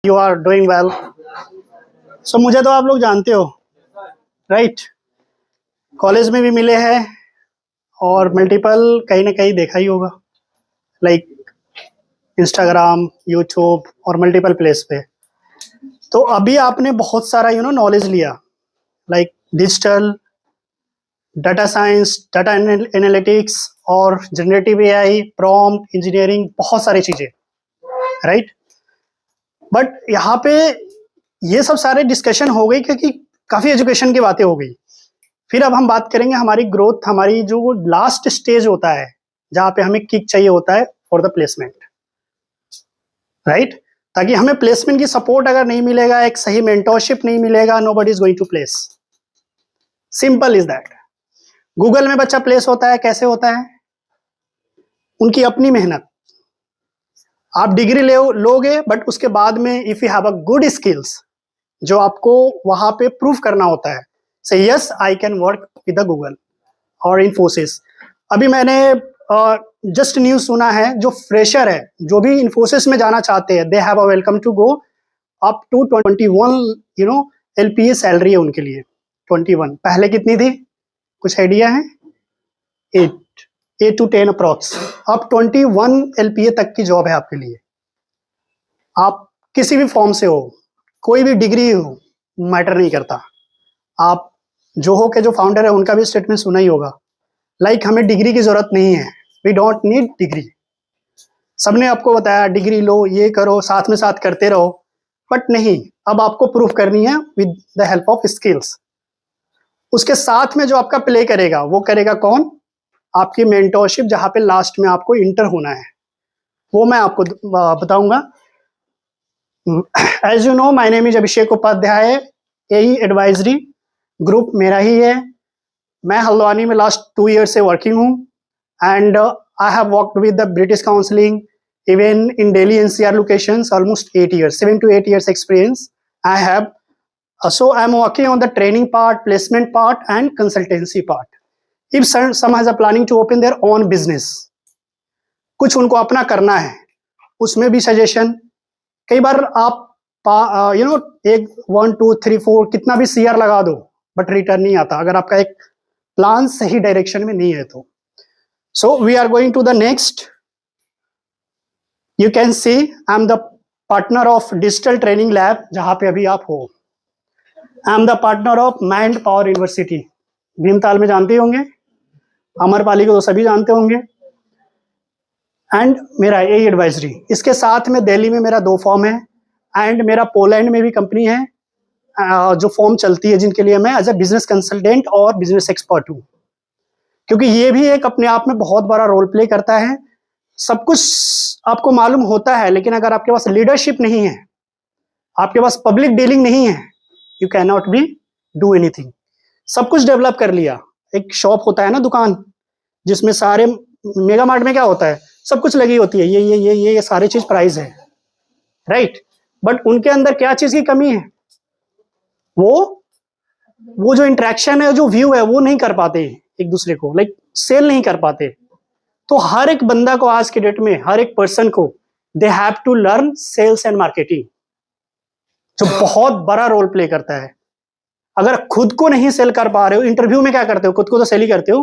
You are doing well. So मुझे तो आप लोग जानते हो, राइट? कॉलेज में भी मिले हैं और मल्टीपल कहीं ना कहीं देखा ही होगा, लाइक इंस्टाग्राम, यूट्यूब और मल्टीपल प्लेस पे। तो अभी आपने बहुत सारा नॉलेज लिया, like digital, data science, data analytics और जनरेटिव एआई, प्रॉम्प्ट इंजीनियरिंग, बहुत सारी चीज़ें, राइट? बट यहाँ पे ये सब सारे डिस्कशन हो गई क्योंकि काफ़ी एजुकेशन की बातें हो गई। फिर अब हम बात करेंगे हमारी ग्रोथ, हमारी जो लास्ट स्टेज होता है जहाँ पे हमें किक चाहिए होता है फॉर द प्लेसमेंट, राइट? ताकि हमें प्लेसमेंट की सपोर्ट अगर नहीं मिलेगा, एक सही मेंटोरशिप नहीं मिलेगा, nobody is going to place. Simple is that. Google में बच्चा प्लेस होता है, कैसे होता है? उनकी अपनी मेहनत। आप डिग्री लोगे बट उसके बाद में if you have a good skills, जो आपको वहां पे प्रूव करना होता है, से yes I can work with the Google और इन्फोसिस। अभी मैंने जस्ट न्यूज सुना है, जो फ्रेशर है, जो भी इन्फोसिस में जाना चाहते हैं, they have a welcome to go up to 21 LPA salary है उनके लिए। 21 पहले कितनी थी, कुछ आइडिया है? 8 to 10 अप्रॉक्स। अब 21 LPA तक की जॉब है आपके लिए। आप किसी भी फॉर्म से हो, कोई भी डिग्री हो, मैटर नहीं करता। आप जो हो के जो फाउंडर है उनका भी स्टेटमेंट सुना ही होगा, लाइक हमें डिग्री की जरूरत नहीं है, वी डोंट नीड डिग्री। सबने आपको बताया डिग्री लो, ये करो, साथ में साथ करते रहो, बट नहीं, अब आपको प्रूफ करनी है with the help of skills. उसके साथ में जो आपका प्ले करेगा वो करेगा कौन? आपकी मेंटोरशिप, जहां पे लास्ट में आपको इंटर होना है, वो मैं आपको बताऊंगा। As you know, my name is Abhishek Upadhyay. AE advisory group मेरा ही है। मैं हल्द्वानी में लास्ट 2 ईयर से वर्किंग हूँ and I have worked with the British counselling, even in Delhi NCR locations, almost 8 years, 7 to 8 years experience I have. So I am working on the training part, placement part and consultancy part. If some has a planning to open their own business, कुछ उनको अपना करना है, उसमें भी suggestion. कई बार आप एक 1 2 3 4 कितना भी CR लगा दो बट रिटर्न नहीं आता, अगर आपका एक प्लान सही डायरेक्शन में नहीं है तो। So we are going to the next. You can see I am the partner of digital training lab, जहां पे अभी आप हो। I am the partner of mind power university, Bhimtal में जानते होंगे, अमरपाली को तो सभी जानते होंगे। एंड मेरा AE एडवाइजरी, इसके साथ में दिल्ली में मेरा 2 फॉर्म है एंड मेरा पोलैंड में भी कंपनी है जो फॉर्म चलती है, जिनके लिए मैं एज ए बिजनेस कंसल्टेंट और बिजनेस एक्सपर्ट हूँ। क्योंकि ये भी एक अपने आप में बहुत बड़ा रोल प्ले करता है। सब कुछ आपको मालूम होता है, लेकिन अगर आपके पास लीडरशिप नहीं है, आपके पास पब्लिक डीलिंग नहीं है, you can not be do anything. सब कुछ डेवलप कर लिया, एक शॉप होता है ना, दुकान, जिसमें सारे, मेगा मार्ट में क्या होता है, सब कुछ लगी होती है, ये सारी चीज प्राइस है, राइट? बट उनके अंदर क्या चीज की कमी है? वो जो इंटरेक्शन है, जो व्यू है, वो नहीं कर पाते एक दूसरे को, लाइक सेल नहीं कर पाते। तो हर एक बंदा को आज के डेट में, हर एक पर्सन को, they have to learn sales and marketing, जो बहुत बड़ा रोल प्ले करता है। अगर खुद को नहीं सेल कर पा रहे हो, इंटरव्यू में क्या करते हो? खुद को तो सेल ही करते हो,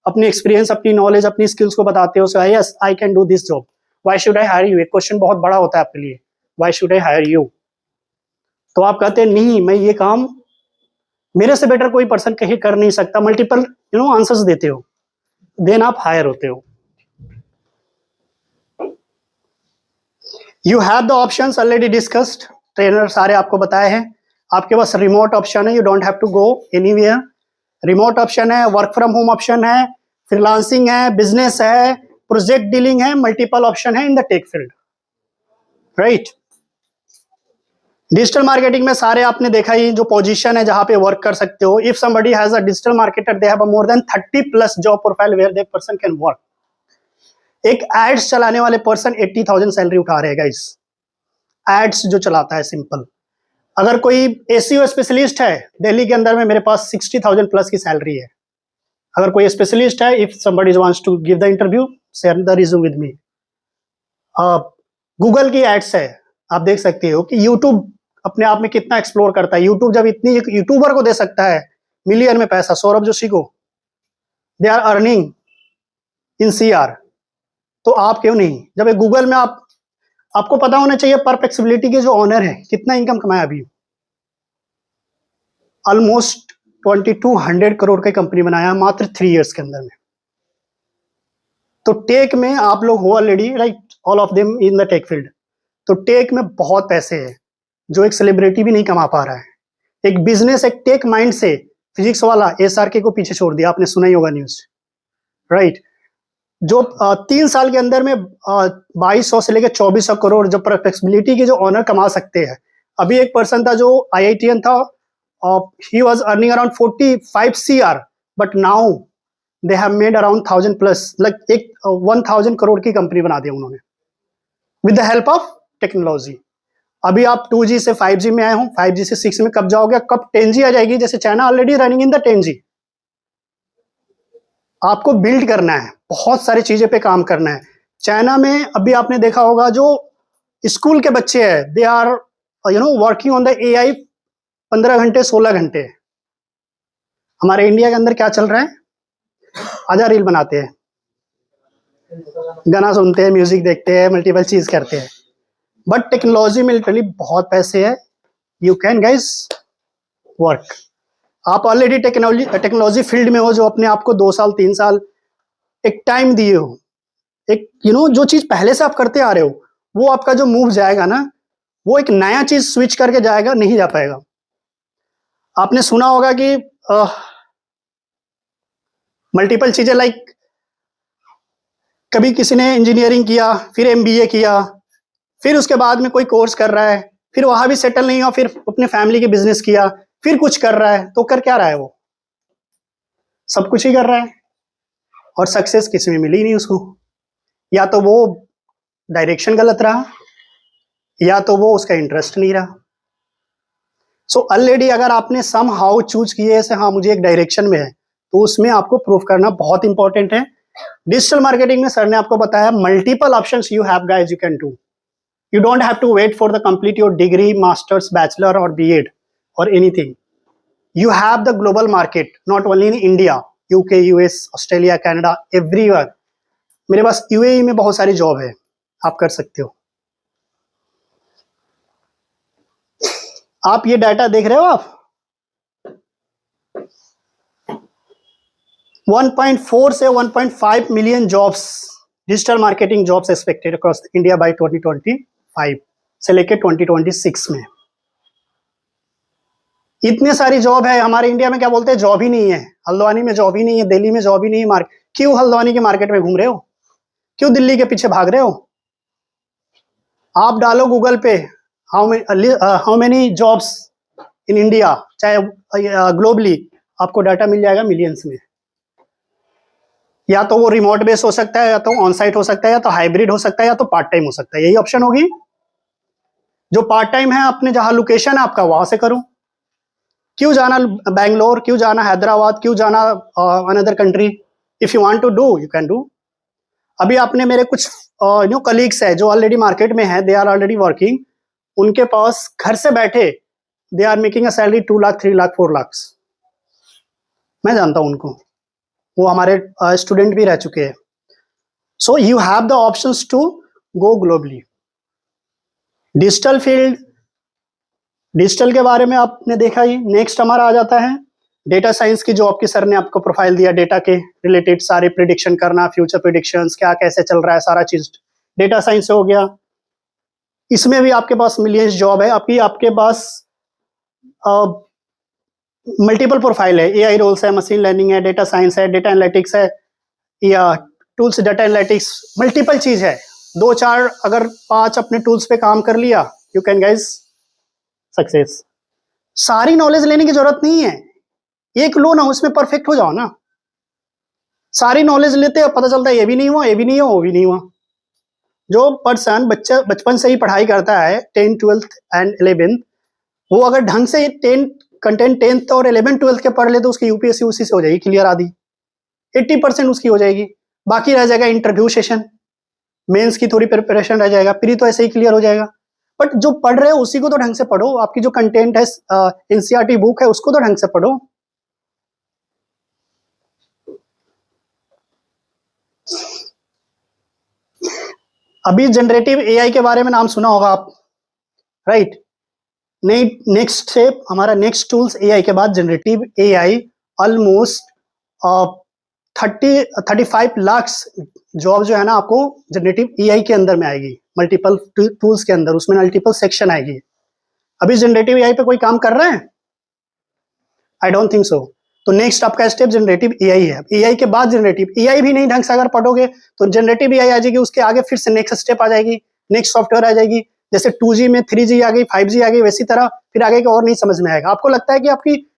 अपनी एक्सपीरियंस, अपनी नॉलेज, अपनी स्किल्स को बताते हो। So yes I can do this job, why should I hire you? एक क्वेश्चन बहुत बड़ा होता है आपके लिए, why should I hire you? तो आप कहते हैं नहीं, मैं ये काम मेरे से बेटर कोई पर्सन कहीं कर नहीं सकता, मल्टीपल आंसर्स देते हो, देन आप हायर होते हो। You have the options already discussed, trainer सारे आपको बताए हैं। आपके पास रिमोट ऑप्शन है, you don't have to go anywhere. Remote option है, वर्क फ्रॉम होम ऑप्शन है, फ्रीलांसिंग है, बिजनेस है, प्रोजेक्ट डीलिंग है, मल्टीपल ऑप्शन है in the tech field, right? Digital marketing में सारे आपने देखा ही, जो पोजीशन है जहां पे वर्क कर सकते हो। If somebody has a digital marketer, they have a more than 30+ job profile where that person can work. एक एड्स चलाने वाले पर्सन 80,000 सैलरी उठा रहे गाइस, एड्स जो चलाता है, सिंपल। अगर कोई SEO स्पेशलिस्ट है, दिल्ली के अंदर में मेरे पास 60,000+ की सैलरी है। अगर कोई स्पेशलिस्ट है, if somebody wants to give the interview, share the resume with me. Google की एड्स है, आप देख सकते हो कि यूट्यूब अपने आप में कितना एक्सप्लोर करता है। यूट्यूब जब इतनी एक यूट्यूबर को दे सकता है मिलियन में पैसा, सौरभ जोशी को, they are earning in CR, तो आप क्यों नहीं? जब एक गूगल में आपको पता होना चाहिए परप्लेक्सिबिलिटी के जो ऑनर है कितना इनकम कमाया अभी, ऑलमोस्ट 2200 करोड़ की कंपनी बनाया मात्र 3 इयर्स के अंदर में। तो टेक में आप लोग हो already, right, all of them in the tech field. तो टेक में बहुत पैसे है जो एक सेलिब्रिटी भी नहीं कमा पा रहा है। एक बिजनेस, एक टेक माइंड से फिजिक्स वाला SRK को पीछे छोड़ दिया, आपने सुना ही होगा न्यूज, राइट, जो 3 साल के अंदर में 2200 से लेकर 2400 करोड़ जो परप्लेक्सिबिलिटी के जो ऑनर कमा सकते हैं। अभी एक पर्सन था जो IITian था, he was earning around 45 CR, but now they have made around 1000 plus, like एक 1000 करोड़ की कंपनी बना दी उन्होंने with the help of technology. अभी आप 2G से 5G में आए हो, 5G से 6 में कब जाओगे? कब 10G आ जाएगी? जैसे China already running in the 10G। आपको बिल्ड करना है, बहुत सारी चीजें पे काम करना है। चाइना में अभी आपने देखा होगा जो स्कूल के बच्चे हैं, they are working on the AI 15 घंटे 16 घंटे। हमारे इंडिया के अंदर क्या चल रहा है? आजा रील बनाते हैं, गाना सुनते हैं, म्यूजिक देखते हैं, मल्टीपल चीज करते हैं, बट टेक्नोलॉजी में लिटरली बहुत पैसे है। You can guys work. आप ऑलरेडी टेक्नोलॉजी फील्ड में हो, जो अपने आप को 2 साल 3 साल एक टाइम दिए हो, एक जो चीज पहले से आप करते आ रहे हो, वो आपका जो मूव जाएगा ना, वो एक नया चीज स्विच करके जाएगा, नहीं जा पाएगा। आपने सुना होगा कि मल्टीपल चीजें, लाइक कभी किसी ने इंजीनियरिंग किया, फिर MBA किया, फिर उसके बाद में कोई कोर्स कर रहा है, फिर वहां भी सेटल नहीं हुआ, फिर अपने फैमिली के बिजनेस किया, फिर कुछ कर रहा है। तो कर क्या रहा है? वो सब कुछ ही कर रहा है और सक्सेस किसी में मिली नहीं उसको। या तो वो डायरेक्शन गलत रहा, या तो वो उसका इंटरेस्ट नहीं रहा। सो ऑलरेडी अगर आपने सम हाउ चूज किए से हाँ मुझे एक डायरेक्शन में है, तो उसमें आपको प्रूव करना बहुत इंपॉर्टेंट है। डिजिटल मार्केटिंग में सर ने आपको बताया multiple options you have guys, you can do. You don't have to wait for the complete your degree, master's, bachelor or B.Ed or anything. You have the global market, not only in India, UK, US, Australia, Canada, everywhere. मेरे पास UAE में बहुत सारी job है, आप कर सकते हो। आप ये डाटा देख रहे हो आप, 1.4 से 1.5 million jobs, digital marketing jobs expected across India by 2025 से लेकर 2026 में। इतने सारी जॉब है। हमारे इंडिया में क्या बोलते हैं, जॉब ही नहीं है। हल्द्वानी में जॉब ही नहीं है, दिल्ली में जॉब ही नहीं है। क्यों हल्द्वानी के मार्केट में घूम रहे हो? क्यों दिल्ली के पीछे भाग रहे हो? आप डालो गूगल पे how many jobs in India, चाहे ग्लोबली, आपको डाटा मिल जाएगा मिलियंस में। या तो वो रिमोट बेस हो सकता है, या तो ऑन साइट हो सकता है, या तो हाइब्रिड हो सकता है, या तो पार्ट टाइम हो सकता है। यही ऑप्शन होगी। जो पार्ट टाइम है अपने जहां लोकेशन है आपका वहां से करो। क्यों जाना बैंगलोर, क्यों जाना हैदराबाद, क्यों जाना another country? If you want to do you can do. अभी आपने मेरे कुछ कलीग्स है जो ऑलरेडी मार्केट में है, दे आर ऑलरेडी वर्किंग। उनके पास घर से बैठे they are making a salary 2 lakh 3 lakh 4 lakh. मैं जानता हूं उनको, वो हमारे स्टूडेंट भी रह चुके हैं। So you have the options to go globally. Digital field, digital के बारे में आपने देखा ही। नेक्स्ट हमारा आ जाता है डेटा साइंस की, जो आपके सर ने आपको प्रोफाइल दिया, डेटा के रिलेटेड सारे प्रिडिक्शन करना, फ्यूचर प्रिडिक्शंस, क्या कैसे चल रहा है, सारा चीज डेटा साइंस हो गया। इसमें भी आपके पास मिलियंस जॉब है। आपके पास मल्टीपल प्रोफाइल है, AI रोल्स है, मशीन लर्निंग है, डेटा साइंस है, डेटा एनालिटिक्स है, या टूल्स डेटा एनालिटिक्स, मल्टीपल चीज है। 2-4 अगर 5 अपने टूल्स पे काम कर लिया, यू कैन गाइस सक्सेस। सारी नॉलेज लेने की जरूरत नहीं है, एक लो ना, उसमें परफेक्ट हो जाओ ना। सारी नॉलेज लेते हैं, पता चलता है ये भी नहीं हुआ, ये भी नहीं हुआ, वो भी नहीं हुआ। जो पर्सन बचपन से ही पढ़ाई करता है 10th 12th एंड 11th, वो अगर ढंग से 10 कंटेंट 10th और 11th 12th के पढ़ ले तो उसकी UPSC उसी से हो जाएगी क्लियर, आधी 80% उसकी हो जाएगी। बाकी रह जाएगा इंटरव्यू सेशन, मेंस की थोड़ी प्रिपरेशन रह जाएगा, प्री तो ऐसे ही क्लियर हो जाएगा। बट जो पढ़ रहे हो उसी को तो ढंग से पढ़ो, आपकी जो कंटेंट है एनसीईआरटी बुक है उसको तो ढंग से पढ़ो। अभी जनरेटिव एआई के बारे में नाम सुना होगा आप, राइट? नेक्स्ट स्टेप हमारा, नेक्स्ट टूल्स एआई के बाद generative AI. Almost 35 lakh job जो है ना आपको जनरेटिव एआई के अंदर में आएगी, मल्टीपल टूल्स के अंदर, उसमें मल्टीपल सेक्शन आएगी। अभी जनरेटिव एआई पे कोई काम कर रहा है? I don't think so. तो नेक्स्ट आपका स्टेप जनरेटिव एआई है। एआई के बाद जनरेटिव एआई भी नहीं ढंग से अगर पढ़ोगे तो जनरेटिव एआई आ जाएगी, उसके आगे फिर से नेक्स्ट स्टेप आ जाएगी, नेक्स्ट सॉफ्टवेयर आ जाएगी। जैसे 2G में 3G आ गई, 5G आ गई, वैसी तरह फिर आगे की और नहीं समझ में आएगा। आपको लगता है कि आपकी